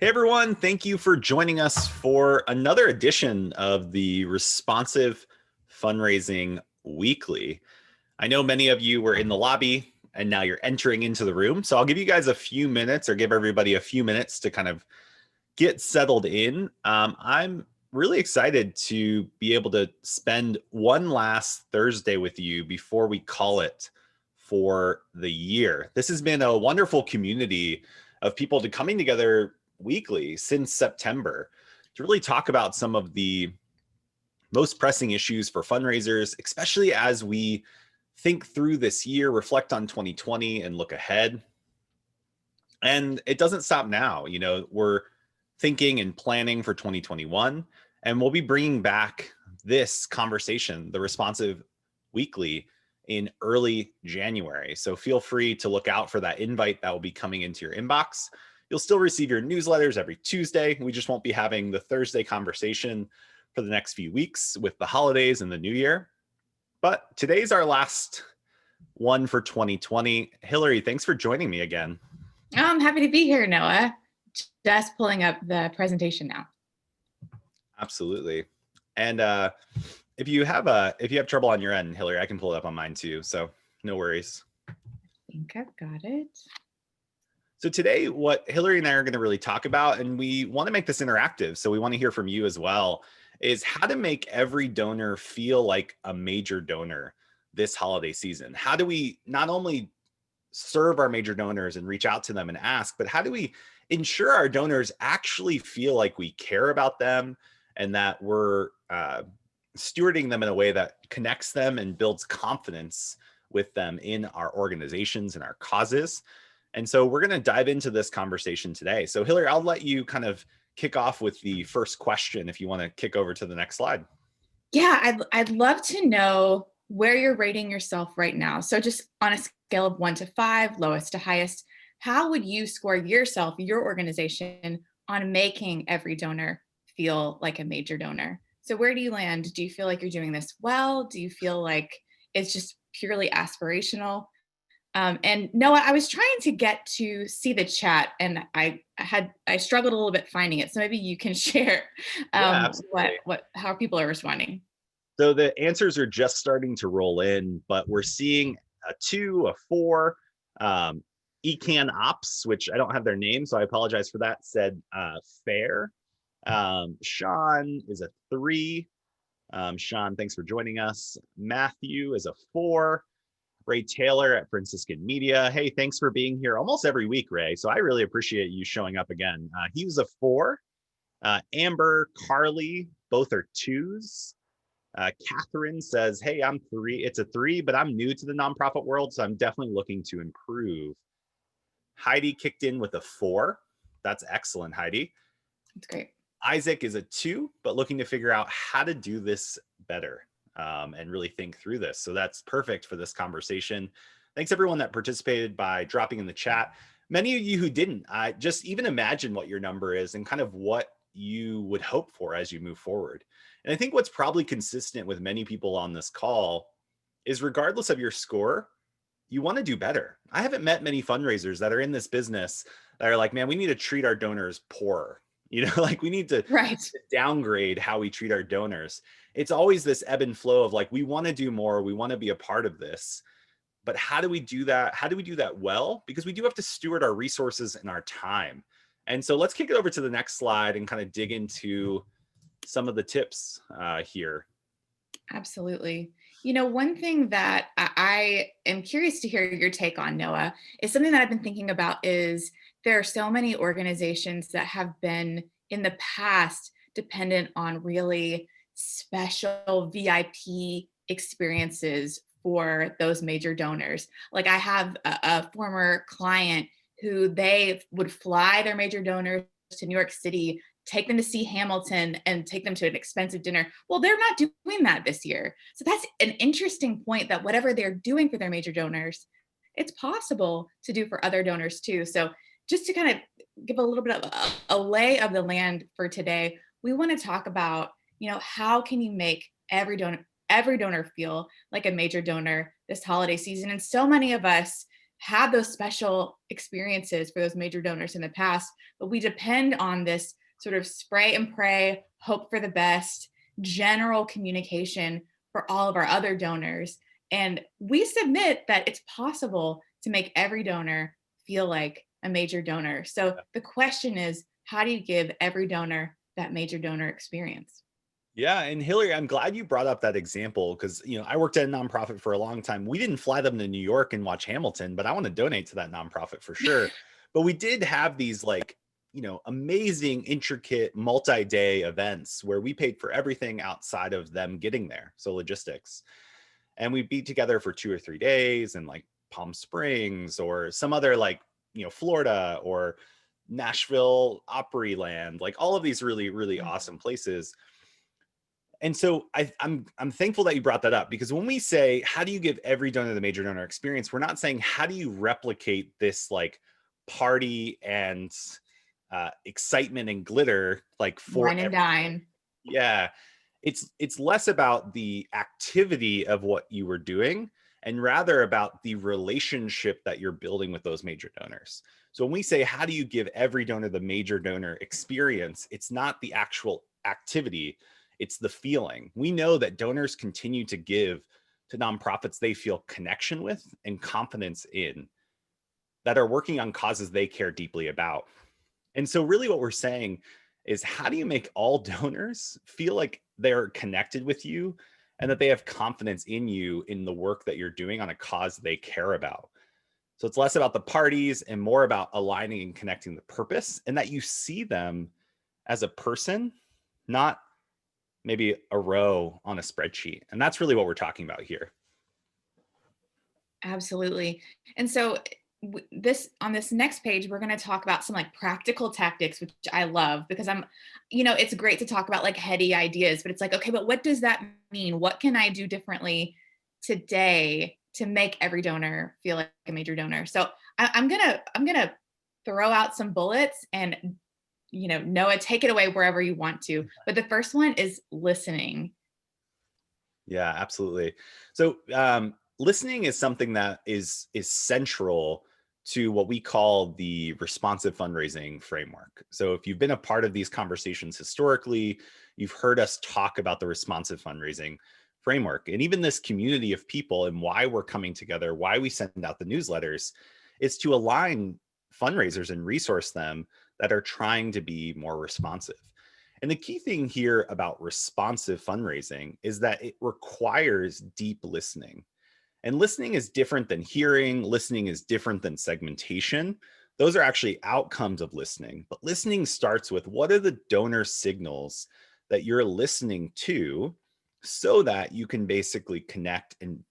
Hey everyone, thank you for joining us for another edition of the Responsive Fundraising Weekly. I know many of you were in the lobby and now you're entering into the room. So I'll give you guys a few minutes or give everybody a few minutes to kind of get settled in. I'm really excited to be able to spend one last Thursday with you before we call it for the year. This has been a wonderful community of people coming together weekly since September to really talk about some of the most pressing issues for fundraisers, especially as we think through this year, reflect on 2020 and look ahead. And it doesn't stop now. We're thinking and planning for 2021, and we'll be bringing back this conversation, the Responsive Weekly, in early January. So feel free to look out for that invite that will be coming into your inbox. You'll still receive your newsletters every Tuesday. We just won't be having the Thursday conversation for the next few weeks with the holidays and the new year. But today's our last one for 2020. Hillary, thanks for joining me again. I'm happy to be here, Noah. Just pulling up the presentation now. Absolutely. And if you have trouble on your end, Hillary, I can pull it up on mine too. So no worries. I think I've got it. So today, what Hillary and I are going to really talk about, and we want to make this interactive, so we want to hear from you as well, is how to make every donor feel like a major donor this holiday season. How do we not only serve our major donors and reach out to them and ask, but how do we ensure our donors actually feel like we care about them and that we're stewarding them in a way that connects them and builds confidence with them in our organizations and our causes. And so we're going to dive into this conversation today. So Hillary, I'll let you kind of kick off with the first question if you want to kick over to the next slide. Yeah, I'd love to know where you're rating yourself right now. So just on a scale of 1 to 5, lowest to highest, how would you score yourself, your organization, on making every donor feel like a major donor? So where do you land? Do you feel like you're doing this well? Do you feel like it's just purely aspirational? And Noah, I was trying to get to see the chat, and I struggled a little bit finding it. So maybe you can share how people are responding. So the answers are just starting to roll in, but we're seeing a 2, a 4. Ecan Ops, which I don't have their name, so I apologize for that, said fair. Sean is a 3. Sean, thanks for joining us. Matthew is a 4. Ray Taylor at Franciscan Media. Hey, thanks for being here almost every week, Ray. So I really appreciate you showing up again. He was a 4. Amber, Carly, both are 2s. Catherine says, hey, I'm 3. It's a 3, but I'm new to the nonprofit world, so I'm definitely looking to improve. Heidi kicked in with a 4. That's excellent, Heidi. That's great. Isaac is a 2, but looking to figure out how to do this better. And really think through this. So that's perfect for this conversation. Thanks everyone that participated by dropping in the chat. Many of you who didn't, just even imagine what your number is and kind of what you would hope for as you move forward. And I think what's probably consistent with many people on this call is regardless of your score, you want to do better. I haven't met many fundraisers that are in this business that are like, man, we need to treat our donors poorer. Like we need to downgrade how we treat our donors. It's always this ebb and flow of like, we want to do more. We want to be a part of this. But how do we do that? How do we do that well? Because we do have to steward our resources and our time. And so let's kick it over to the next slide and kind of dig into some of the tips here. Absolutely. One thing that I am curious to hear your take on, Noah, is something that I've been thinking about is there are so many organizations that have been in the past dependent on really special VIP experiences for those major donors. Like I have a former client who they would fly their major donors to New York City, take them to see Hamilton, and take them to an expensive dinner. Well, they're not doing that this year. So that's an interesting point, that whatever they're doing for their major donors, it's possible to do for other donors too. So just to kind of give a little bit of a lay of the land for today, we want to talk about, how can you make every donor feel like a major donor this holiday season? And so many of us had those special experiences for those major donors in the past, but we depend on this sort of spray and pray, hope for the best, general communication for all of our other donors. And we submit that it's possible to make every donor feel like a major donor. So the question is, how do you give every donor that major donor experience? Yeah, and Hillary, I'm glad you brought up that example because I worked at a nonprofit for a long time. We didn't fly them to New York and watch Hamilton, but I want to donate to that nonprofit for sure. But we did have these amazing, intricate, multi-day events where we paid for everything outside of them getting there. So logistics. And we'd be together for 2 or 3 days in like Palm Springs or some other Florida or Nashville, Opryland, like all of these really, really awesome places. And so I'm thankful that you brought that up, because when we say, how do you give every donor the major donor experience, we're not saying, how do you replicate this like party and excitement and glitter like for Wine and every. dine. Yeah, it's less about the activity of what you were doing and rather about the relationship that you're building with those major donors. So when we say, how do you give every donor the major donor experience, it's not the actual activity, it's the feeling. We know that donors continue to give to nonprofits they feel connection with and confidence in, that are working on causes they care deeply about. And so really what we're saying is, how do you make all donors feel like they're connected with you and that they have confidence in you in the work that you're doing on a cause they care about? So it's less about the parties and more about aligning and connecting the purpose, and that you see them as a person, not maybe a row on a spreadsheet. And that's really what we're talking about here. Absolutely. And so this on this next page, we're going to talk about some like practical tactics, which I love because it's great to talk about like heady ideas, but it's like, okay, but what does that mean? What can I do differently today to make every donor feel like a major donor? So I'm gonna throw out some bullets, and Noah, take it away wherever you want to. But the first one is listening. Yeah, absolutely. So listening is something that is central to what we call the responsive fundraising framework. So if you've been a part of these conversations historically, you've heard us talk about the responsive fundraising framework. And even this community of people, and why we're coming together, why we send out the newsletters, is to align fundraisers and resource them that are trying to be more responsive. And the key thing here about responsive fundraising is that it requires deep listening. And listening is different than hearing. Listening is different than segmentation. Those are actually outcomes of listening. But listening starts with, what are the donor signals that you're listening to, so that you can basically connect and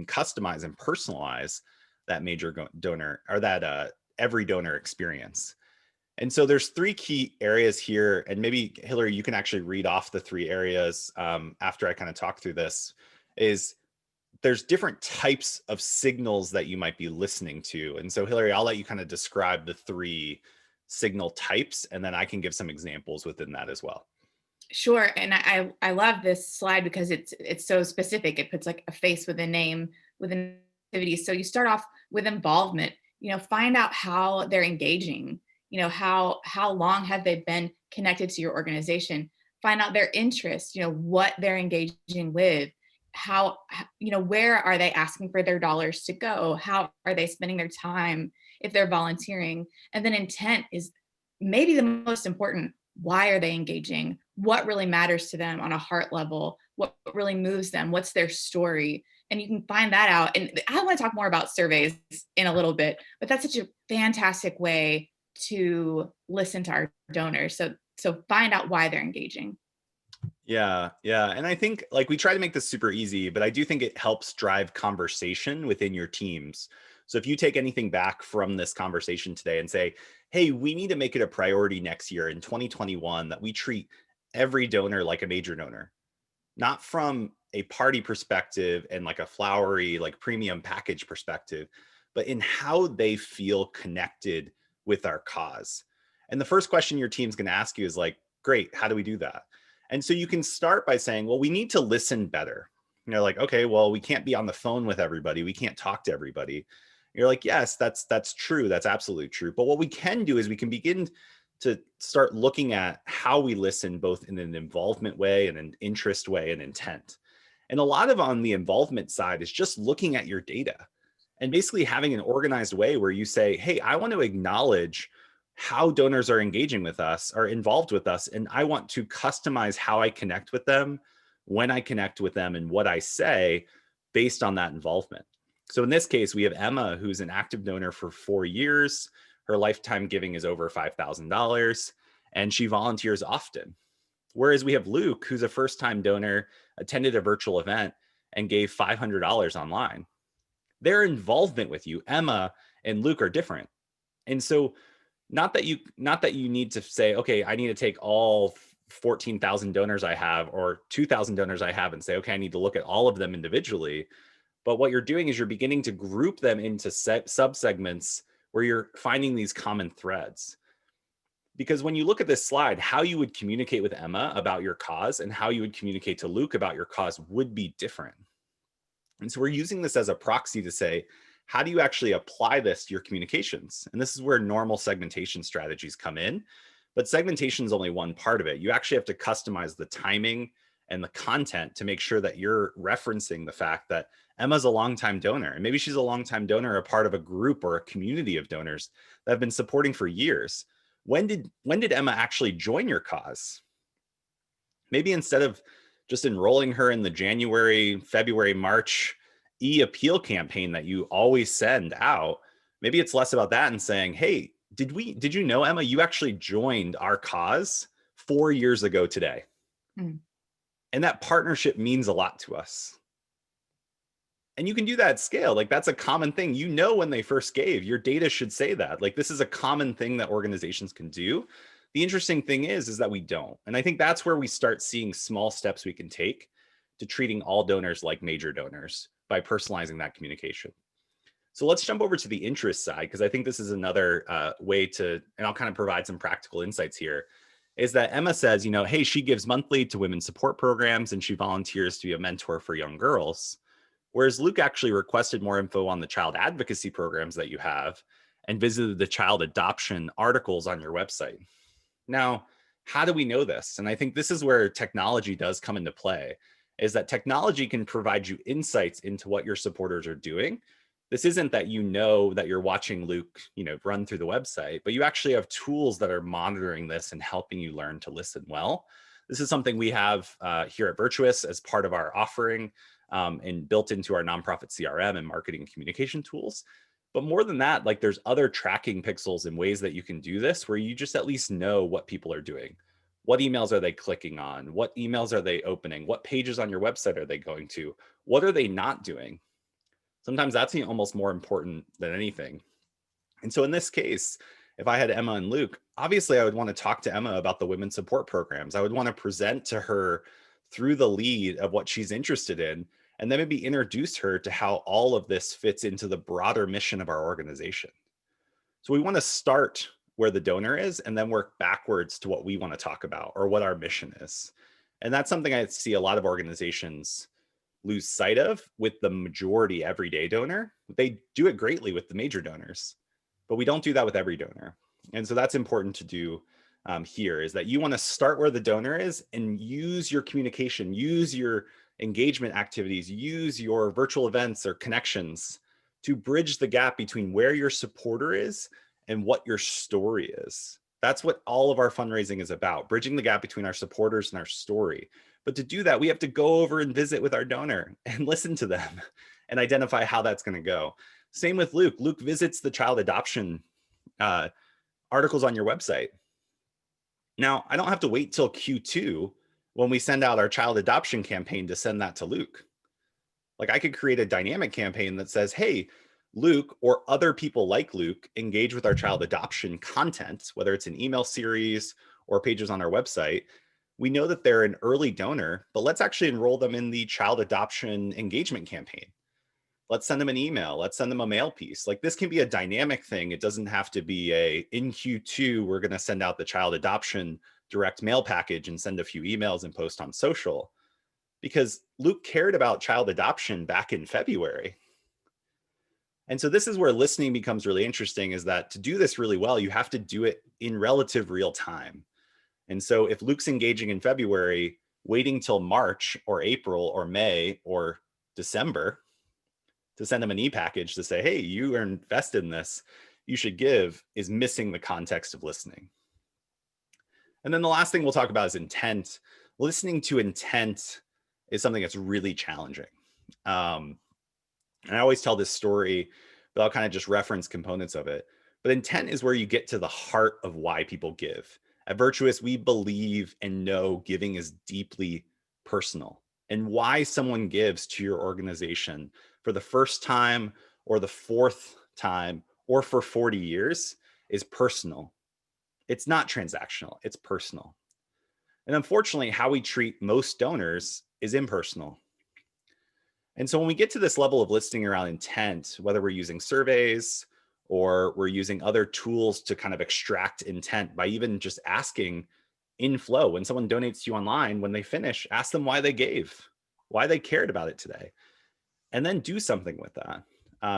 customize and personalize that major donor, or that every donor experience. And so there's 3 key areas here, and maybe Hillary, you can actually read off the 3 areas after I kind of talk through this. Is there's different types of signals that you might be listening to. And so Hillary, I'll let you kind of describe the 3 signal types, and then I can give some examples within that as well. Sure, and I love this slide because it's so specific. It puts like a face with a name with an activity. So you start off with involvement. Find out how they're engaging. How long have they been connected to your organization? Find out their interests. What they're engaging with. Where are they asking for their dollars to go? How are they spending their time if they're volunteering? And then intent is maybe the most important. Why are they engaging? What really matters to them on a heart level? What really moves them? What's their story? And you can find that out. And I want to talk more about surveys in a little bit, but that's such a fantastic way to listen to our donors. So find out why they're engaging. Yeah, yeah. And I think like we try to make this super easy, but I do think it helps drive conversation within your teams. So if you take anything back from this conversation today and say, hey, we need to make it a priority next year in 2021 that we treat every donor like a major donor, not from a party perspective and like a flowery, like premium package perspective, but in how they feel connected with our cause. And the first question your team's going to ask you is like, great, how do we do that? And so you can start by saying, well, we need to listen better. Like, okay, well, we can't be on the phone with everybody. We can't talk to everybody. You're like, yes, that's true. That's absolutely true. But what we can do is we can begin to start looking at how we listen, both in an involvement way and an interest way and intent. And a lot of on the involvement side is just looking at your data and basically having an organized way where you say, hey, I want to acknowledge how donors are engaging with us, are involved with us, and I want to customize how I connect with them, when I connect with them, and what I say based on that involvement. So in this case, we have Emma, who's an active donor for 4 years. Her lifetime giving is over $5,000, and she volunteers often. Whereas we have Luke, who's a first time donor, attended a virtual event, and gave $500 online. Their involvement with you, Emma and Luke, are different. And so not that you need to say, okay, I need to take all 14,000 donors I have or 2,000 donors I have and say, okay, I need to look at all of them individually. But what you're doing is you're beginning to group them into subsegments where you're finding these common threads. Because when you look at this slide, how you would communicate with Emma about your cause and how you would communicate to Luke about your cause would be different. And so we're using this as a proxy to say, how do you actually apply this to your communications? And this is where normal segmentation strategies come in. But segmentation is only one part of it. You actually have to customize the timing and the content to make sure that you're referencing the fact that Emma's a longtime donor. And maybe she's a longtime donor, a part of a group or a community of donors that have been supporting for years. When did Emma actually join your cause? Maybe instead of just enrolling her in the January, February, March e-appeal campaign that you always send out, maybe it's less about that and saying, hey, did you know, Emma, you actually joined our cause 4 years ago today? Mm. And that partnership means a lot to us. And you can do that at scale. Like, that's a common thing. You know, when they first gave, your data should say that. Like, this is a common thing that organizations can do. The interesting thing is that we don't. And I think that's where we start seeing small steps we can take to treating all donors like major donors by personalizing that communication. So let's jump over to the interest side, because I think this is another way to, and I'll kind of provide some practical insights here, is that Emma says, hey, she gives monthly to women's support programs and she volunteers to be a mentor for young girls. Whereas Luke actually requested more info on the child advocacy programs that you have and visited the child adoption articles on your website. Now, how do we know this? And I think this is where technology does come into play, is that technology can provide you insights into what your supporters are doing. This isn't that you know that you're watching Luke, run through the website, but you actually have tools that are monitoring this and helping you learn to listen well. This is something we have here at Virtuous as part of our offering and built into our nonprofit CRM and marketing and communication tools. But more than that, like, there's other tracking pixels and ways that you can do this where you just at least know what people are doing. What emails are they clicking on? What emails are they opening? What pages on your website are they going to? What are they not doing? Sometimes that's almost more important than anything. And so in this case, if I had Emma and Luke, obviously I would want to talk to Emma about the women's support programs. I would want to present to her through the lead of what she's interested in, and then maybe introduce her to how all of this fits into the broader mission of our organization. So we want to start where the donor is and then work backwards to what we want to talk about or what our mission is. And that's something I see a lot of organizations lose sight of with the majority everyday donor. They do it greatly with the major donors, but we don't do that with every donor. And so that's important to do here, is that you want to start where the donor is and use your communication, use your engagement activities, use your virtual events or connections to bridge the gap between where your supporter is and what your story is. That's what all of our fundraising is about, bridging the gap between our supporters and our story. But to do that, we have to go over and visit with our donor and listen to them and identify how that's going to go. Same with Luke. Luke visits the child adoption articles on your website. Now, I don't have to wait till Q2 when we send out our child adoption campaign to send that to Luke. Like, I could create a dynamic campaign that says, hey, Luke or other people like Luke engage with our child adoption content, whether it's an email series or pages on our website. We know that they're an early donor, but let's actually enroll them in the child adoption engagement campaign. Let's send them an email. Let's send them a mail piece. Like, this can be a dynamic thing. It doesn't have to be in Q2, we're going to send out the child adoption direct mail package and send a few emails and post on social. Because Luke cared about child adoption back in February. And so this is where listening becomes really interesting, is that to do this really well, you have to do it in relative real time. And so if Luke's engaging in February, waiting till March or April or May or December to send him an e-package to say, hey, you are invested in this, you should give, is missing the context of listening. And then the last thing we'll talk about is intent. Listening to intent is something that's really challenging. And I always tell this story, but I'll kind of just reference components of it. But intent is where you get to the heart of why people give. At Virtuous, we believe and know giving is deeply personal. And why someone gives to your organization for the first time or the fourth time or for 40 years is personal. It's not transactional, it's personal. And unfortunately, how we treat most donors is impersonal. And so when we get to this level of listening around intent, whether we're using surveys or we're using other tools to kind of extract intent by even just asking in flow, when someone donates to you online, when they finish, ask them why they gave, why they cared about it today, and then do something with that,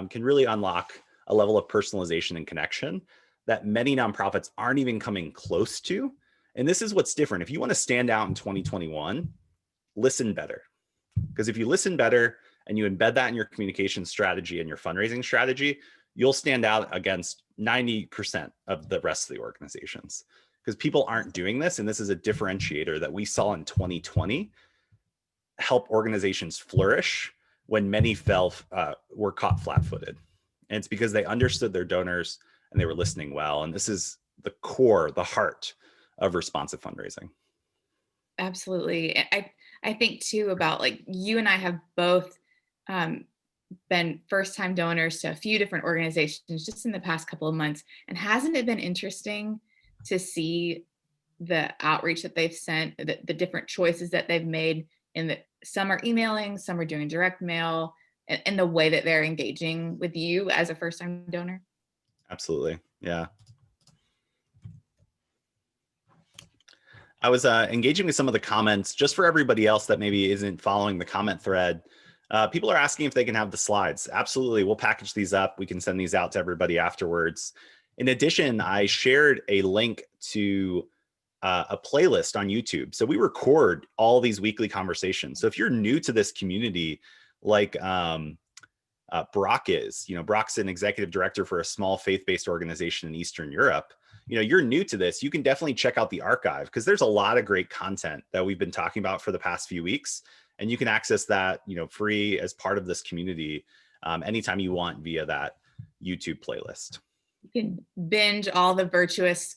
can really unlock a level of personalization and connection that many nonprofits aren't even coming close to. And this is what's different. If you want to stand out in 2021, listen better. Because if you listen better and you embed that in your communication strategy and your fundraising strategy, you'll stand out against 90% of the rest of the organizations. Because people aren't doing this. And this is a differentiator that we saw in 2020 help organizations flourish when many were caught flat-footed. And it's because they understood their donors and they were listening well. And this is the core, the heart of responsive fundraising. Absolutely. I think too about, like, you and I have both been first-time donors to a few different organizations just in the past couple of months. And hasn't it been interesting to see the outreach that they've sent, the different choices that they've made, in that some are emailing, some are doing direct mail, and the way that they're engaging with you as a first-time donor? Absolutely. Yeah. I was engaging with some of the comments just for everybody else that maybe isn't following the comment thread. People are asking if they can have the slides. Absolutely. We'll package these up. We can send these out to everybody afterwards. In addition, I shared a link to a playlist on YouTube. So we record all these weekly conversations. So if you're new to this community, like Brock is, Brock's an executive director for a small faith-based organization in Eastern Europe. You're new to this, you can definitely check out the archive, because there's a lot of great content that we've been talking about for the past few weeks. And you can access that, free as part of this community anytime you want via that YouTube playlist. You can binge all the virtuous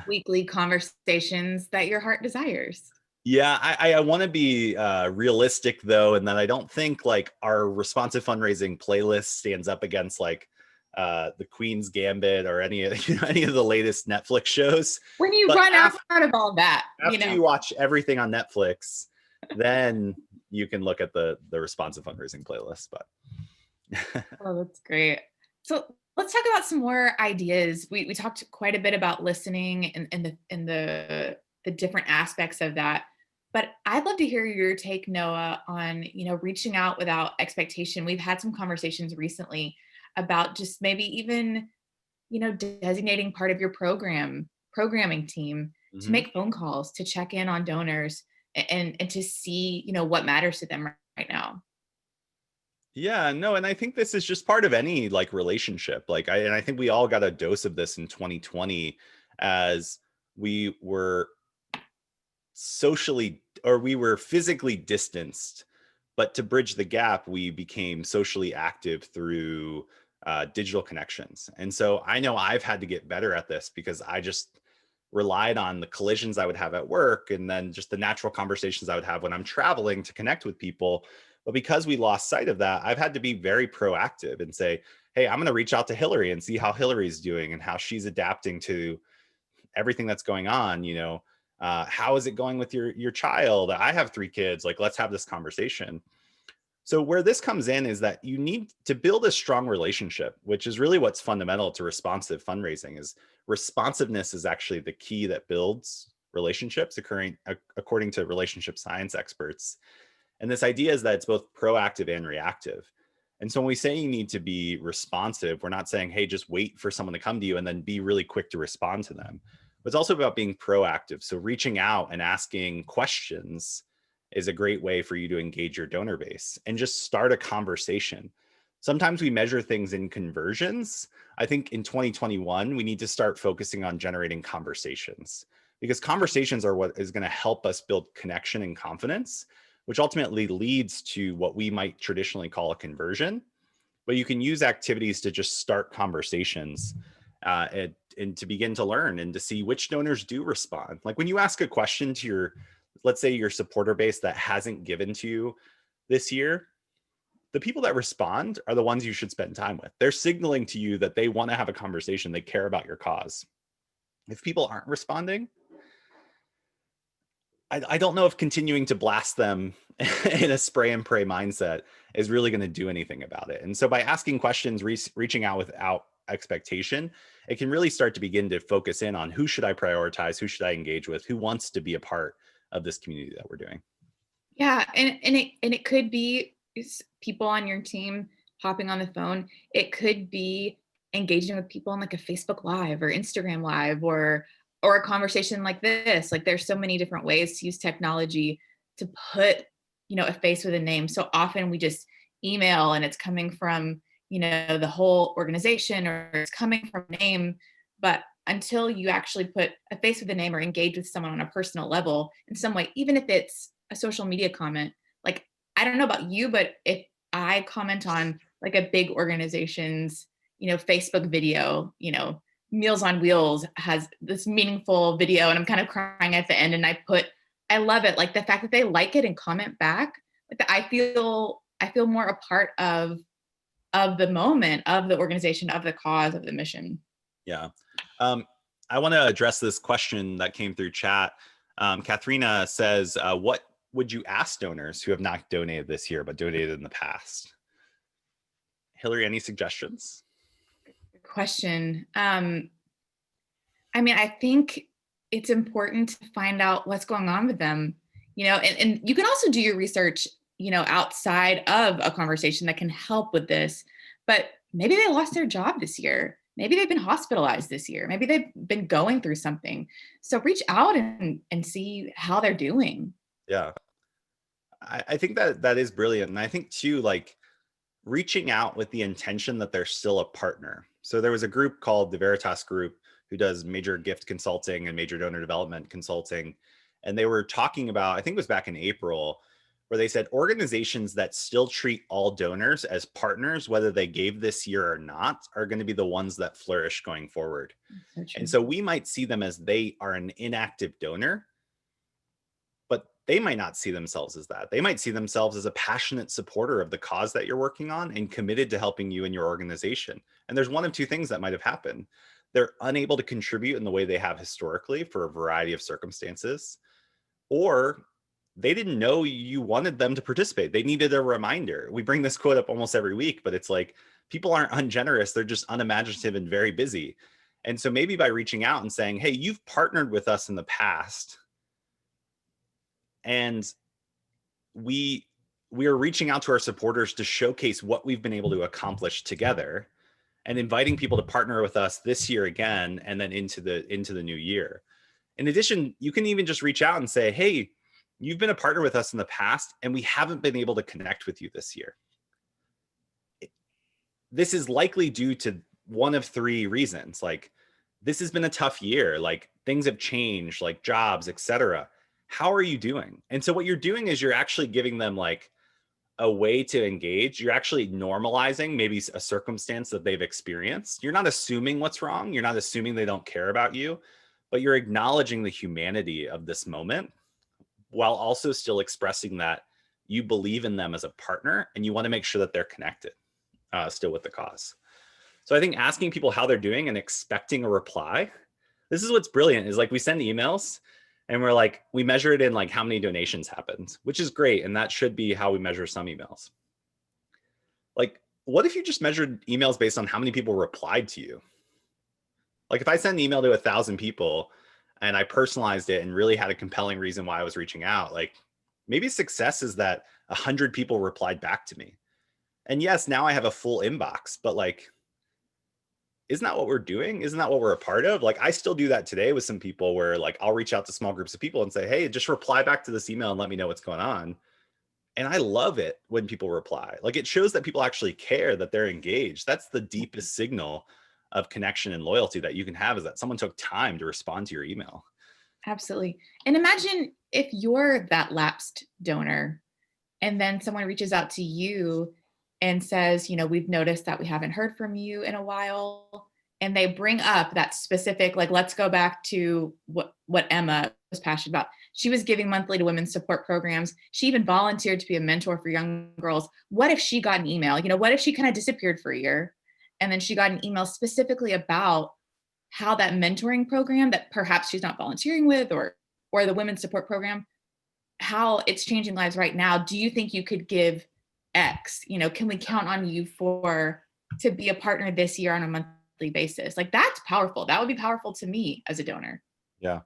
weekly conversations that your heart desires. Yeah, I want to be realistic though, and that I don't think like our responsive fundraising playlist stands up against like the Queen's Gambit or any of the latest Netflix shows. When you But run out of all that, after you watch everything on Netflix, then you can look at the responsive fundraising playlist. But Oh, that's great. So let's talk about some more ideas. We talked quite a bit about listening and the different aspects of that. But I'd love to hear your take, Noah, on, reaching out without expectation. We've had some conversations recently about just maybe even, designating part of your programming team to make phone calls, to check in on donors, and to see, what matters to them right now. yeah, no, and I think this is just part of any like relationship. And I think we all got a dose of this in 2020 as we were we were physically distanced, but to bridge the gap, we became socially active through digital connections. And so I know I've had to get better at this, because I just relied on the collisions I would have at work and then just the natural conversations I would have when I'm traveling to connect with people. But because we lost sight of that, I've had to be very proactive and say, hey, I'm going to reach out to Hillary and see how Hillary's doing and how she's adapting to everything that's going on. How is it going with your child? I have 3 kids. Like, let's have this conversation. So where this comes in is that you need to build a strong relationship, which is really what's fundamental to responsive fundraising. Is responsiveness is actually the key that builds relationships, according to relationship science experts. And this idea is that it's both proactive and reactive. And so when we say you need to be responsive, we're not saying, hey, just wait for someone to come to you and then be really quick to respond to them. But it's also about being proactive. So reaching out and asking questions is a great way for you to engage your donor base and just start a conversation. Sometimes we measure things in conversions. I think in 2021, we need to start focusing on generating conversations, because conversations are what is going to help us build connection and confidence, which ultimately leads to what we might traditionally call a conversion. But you can use activities to just start conversations, and to begin to learn and to see which donors do respond. Like when you ask a question to your, let's say your supporter base that hasn't given to you this year, the people that respond are the ones you should spend time with. They're signaling to you that they want to have a conversation, they care about your cause. If people aren't responding, I don't know if continuing to blast them in a spray and pray mindset is really going to do anything about it. And so by asking questions, reaching out without expectation, it can really start to begin to focus in on who should I prioritize, who should I engage with, who wants to be a part of this community that we're doing. Yeah, and it could be people on your team hopping on the phone. It could be engaging with people on like a Facebook Live or Instagram Live, or a conversation like this. Like there's so many different ways to use technology to put, a face with a name. So often we just email and it's coming from, the whole organization, or it's coming from a name. But until you actually put a face with a name or engage with someone on a personal level in some way, even if it's a social media comment, like I don't know about you, but if I comment on like a big organization's, Facebook video, Meals on Wheels has this meaningful video and I'm kind of crying at the end, and I love it. Like the fact that they like it and comment back, like I feel more a part of the moment, of the organization, of the cause, of the mission. Yeah. I want to address this question that came through chat. Katharina says, what would you ask donors who have not donated this year, but donated in the past? Hillary, any suggestions? Good question. I think it's important to find out what's going on with them, and you can also do your research, outside of a conversation that can help with this. But maybe they lost their job this year. Maybe they've been hospitalized this year. Maybe they've been going through something. So reach out and see how they're doing. Yeah. I think that is brilliant. And I think too, like reaching out with the intention that they're still a partner. So there was a group called the Veritas Group who does major gift consulting and major donor development consulting. And they were talking about, I think it was back in April, where they said organizations that still treat all donors as partners, whether they gave this year or not, are going to be the ones that flourish going forward. So And true. so we might see them as they are an inactive donor, but they might not see themselves as that. They might see themselves as a passionate supporter of the cause that you're working on and committed to helping you and your organization. And there's one of two things that might have happened. They're unable to contribute in the way they have historically for a variety of circumstances, or they didn't know you wanted them to participate. They needed a reminder. We bring this quote up almost every week, but it's like people aren't ungenerous. They're just unimaginative and very busy. And so maybe by reaching out and saying, hey, you've partnered with us in the past, and we are reaching out to our supporters to showcase what we've been able to accomplish together, and inviting people to partner with us this year again, and then into the new year. In addition, you can even just reach out and say, hey, you've been a partner with us in the past and we haven't been able to connect with you this year. This is likely due to one of three reasons. Like, this has been a tough year, like things have changed, like jobs, etc. How are you doing? And so what you're doing is you're actually giving them like a way to engage. You're actually normalizing maybe a circumstance that they've experienced. You're not assuming what's wrong. You're not assuming they don't care about you, but you're acknowledging the humanity of this moment while also still expressing that you believe in them as a partner and you want to make sure that they're connected still with the cause. So I think asking people how they're doing and expecting a reply, this is what's brilliant, is like we send emails and we're like, we measure it in like how many donations happened, which is great. And that should be how we measure some emails. Like, what if you just measured emails based on how many people replied to you? Like if I send an email to 1,000 people and I personalized it and really had a compelling reason why I was reaching out, like maybe success is that 100 people replied back to me. And yes, now I have a full inbox, but like, isn't that what we're doing? Isn't that what we're a part of? Like, I still do that today with some people where like I'll reach out to small groups of people and say, hey, just reply back to this email and let me know what's going on. And I love it when people reply. Like, it shows that people actually care, that they're engaged. That's the deepest signal of connection and loyalty that you can have, is that someone took time to respond to your email. Absolutely. And imagine if you're that lapsed donor and then someone reaches out to you and says, we've noticed that we haven't heard from you in a while. And they bring up that specific, like, let's go back to what Emma was passionate about. She was giving monthly to women's support programs. She even volunteered to be a mentor for young girls. What if she got an email? What if she kind of disappeared for a year and then she got an email specifically about how that mentoring program that perhaps she's not volunteering with, or the women's support program, how it's changing lives right now? Do you think you could give X? Can we count on you to be a partner this year on a monthly basis? Like, that's powerful. That would be powerful to me as a donor. Yeah.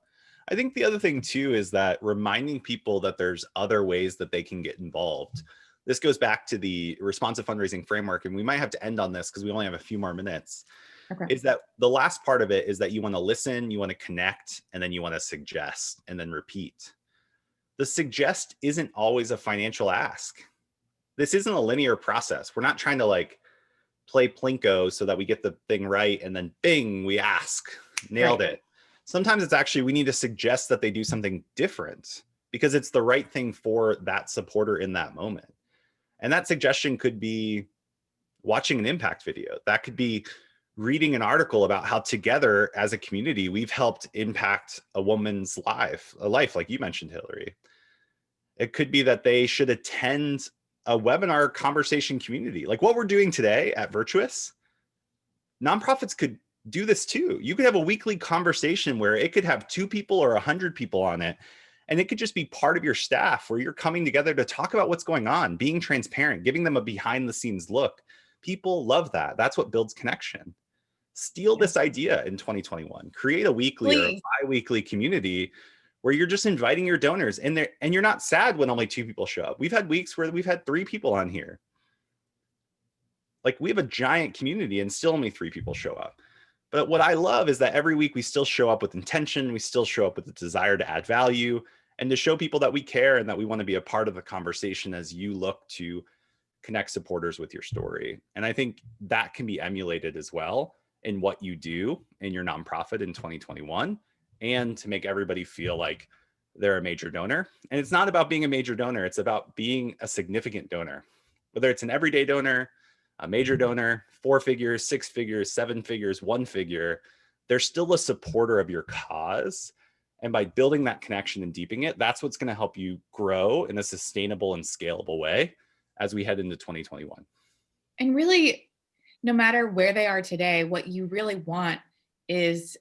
I think the other thing too is that reminding people that there's other ways that they can get involved. This goes back to the responsive fundraising framework, and we might have to end on this because we only have a few more minutes. Okay. Is that the last part of it is that you want to listen, you want to connect, and then you want to suggest and then repeat. The suggest isn't always a financial ask. This isn't a linear process. We're not trying to like play Plinko so that we get the thing right and then bing, we ask, nailed Right. it. Sometimes it's actually, we need to suggest that they do something different because it's the right thing for that supporter in that moment. And that suggestion could be watching an impact video. That could be reading an article about how together as a community, we've helped impact a woman's life, like you mentioned, Hillary. It could be that they should attend a webinar conversation community. Like what we're doing today at Virtuous, nonprofits could do this too. You could have a weekly conversation where it could have 2 people or 100 people on it. And it could just be part of your staff where you're coming together to talk about what's going on, being transparent, giving them a behind the scenes look. People love that. That's what builds connection. Steal Yeah. this idea in 2021. Create a weekly or a Please. bi-weekly community where you're just inviting your donors in there, and you're not sad when only 2 people show up. We've had weeks where we've had 3 people on here. Like, we have a giant community and still only 3 people show up. But what I love is that every week we still show up with intention. We still show up with the desire to add value and to show people that we care and that we want to be a part of the conversation as you look to connect supporters with your story. And I think that can be emulated as well in what you do in your nonprofit in 2021, and to make everybody feel like they're a major donor. And it's not about being a major donor, it's about being a significant donor, whether it's an everyday donor, a major donor, 4 figures, 6 figures, 7 figures, 1 figure. They're still a supporter of your cause. And by building that connection and deepening it, that's what's going to help you grow in a sustainable and scalable way as we head into 2021. And really, no matter where they are today, what you really want is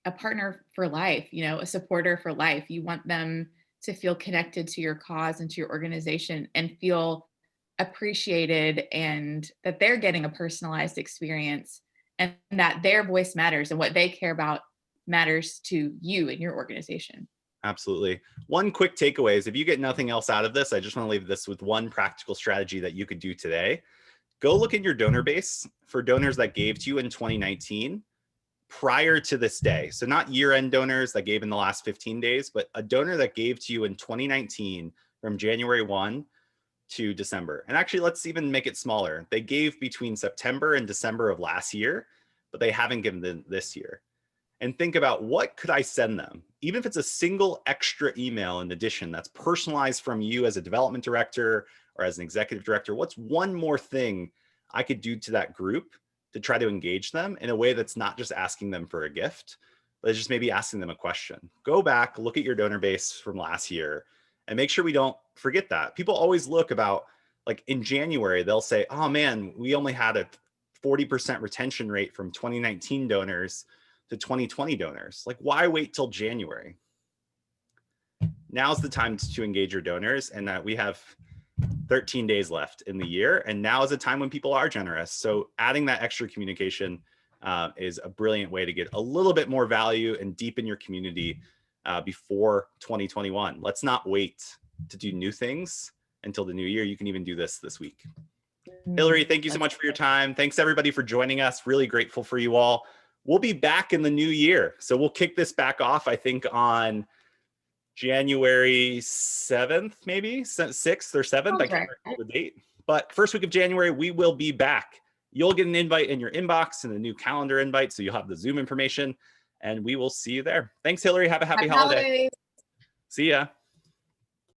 a partner for life, a supporter for life. You want them to feel connected to your cause and to your organization and feel appreciated, and that they're getting a personalized experience, and that their voice matters and what they care about matters to you and your organization. Absolutely. One quick takeaway is, if you get nothing else out of this, I just want to leave this with one practical strategy that you could do today. Go look at your donor base for donors that gave to you in 2019 prior to this day. So not year-end donors that gave in the last 15 days, but a donor that gave to you in 2019 from January 1 to December. And actually, let's even make it smaller. They gave between September and December of last year, but they haven't given this year. And think about, what could I send them? Even if it's a single extra email in addition that's personalized from you as a development director or as an executive director, what's one more thing I could do to that group to try to engage them in a way that's not just asking them for a gift, but just maybe asking them a question? Go back, look at your donor base from last year, and make sure we don't forget that. People always look about, like in January, they'll say, oh man, we only had a 40% retention rate from 2019 donors to 2020 donors. Like, why wait till January? Now's the time to engage your donors, and that we have 13 days left in the year. And now is a time when people are generous. So adding that extra communication is a brilliant way to get a little bit more value and deepen your community before 2021. Let's not wait to do new things until the new year. You can even do this week. Hillary, thank you so That's much for your time. Thanks everybody for joining us. Really grateful for you all. We'll be back in the new year. So we'll kick this back off, I think, on January 7th, maybe 6th or 7th. I sounds can't right. recall the date. But first week of January, we will be back. You'll get an invite in your inbox and a new calendar invite. So you'll have the Zoom information and we will see you there. Thanks, Hillary. Have a happy Happy holiday. holidays. See ya.